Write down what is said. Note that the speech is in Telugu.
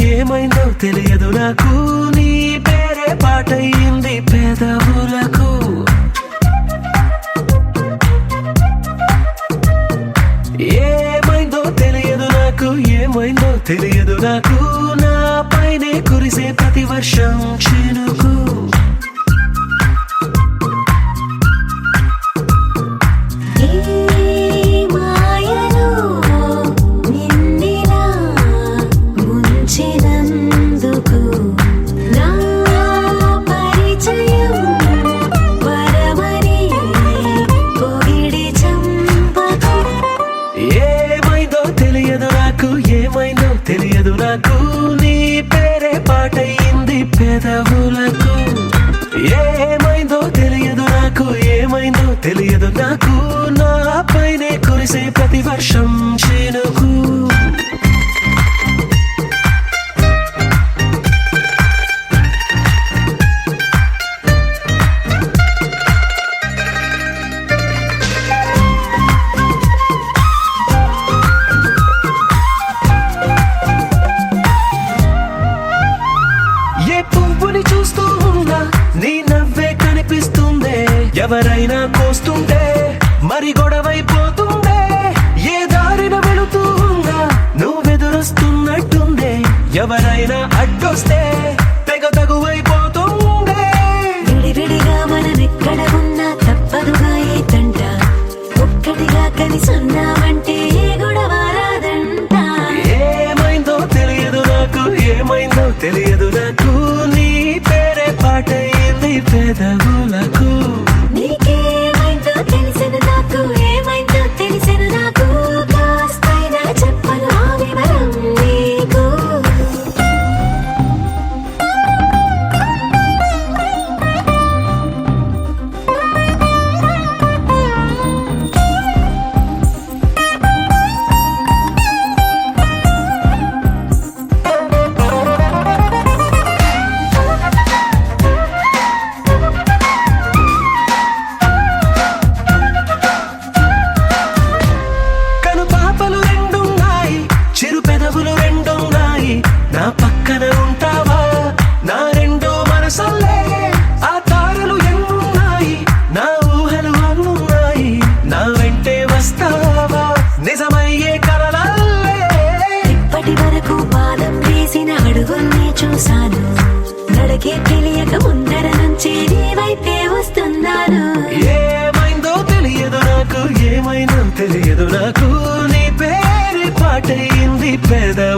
ఏమైందో తెలియదు నాకు, నీ పేరే పాటయింది పెదవులకు. ఏమైందో తెలియదు నాకు, ఏమైందో తెలియదు నాకు, నా పైనే కురిసే ప్రతి వర్షం చినుకు. ఏమైందో తెలియదు నాకు, నీ పేరే పాటయింది పెదవులకు. ఏమైందో తెలియదు నాకు, ఏమైందో తెలియదు నాకు, నా పైనే కురిసే ప్రతి వర్షం చినుకు. చూస్తూ ఉన్నా నీ నవ్వే కనిపిస్తుందే, ఎవరైనా కోస్తుంటే మరి గొడవైపోతుందే. ఏ దారిన వెళుతూ ఉన్నా నువ్వెదురొస్తున్నట్టుందే, ఎవరైనా అడ్డొస్తే తెగ తగువైపోతుందే. విడివిడిగా మనమెక్కడ ఉన్నా తప్పదుగా ఏ తంట, ఒక్కటిగా కలిసి ఉన్నామంటే ఏ గొడవ రాదంట. ఏమైందో తెలియదు నాకు, ఏమైందో తెలియదు నాకు, నీ పేరే పాటయింది పెదవులకు. నీకేమైందో తెలిసెను నాకు, ఏమైందో తెలిసెను నాకు, కాస్తైనా చెప్పను ఆ వివరం నీకు. నా పక్కన ఉంటావా నా రెండో మనసల్లే, ఆ తారలు ఎన్నున్నాయి నా ఊహలు అన్నున్నాయి, నా వెంటే వస్తావా నిజమయ్యే కలలల్లే. ఇప్పటి వరకు పాదం వేసిన అడుగుల్ని చూశాను, నడకే తెలియక ముందర నుంచి నీ వైపే వస్తున్నాను. ఏమైందో తెలియదు నాకు, ఏమైందో తెలియదు నాకు, నీ పేరు పాటయింది పెదవులకు.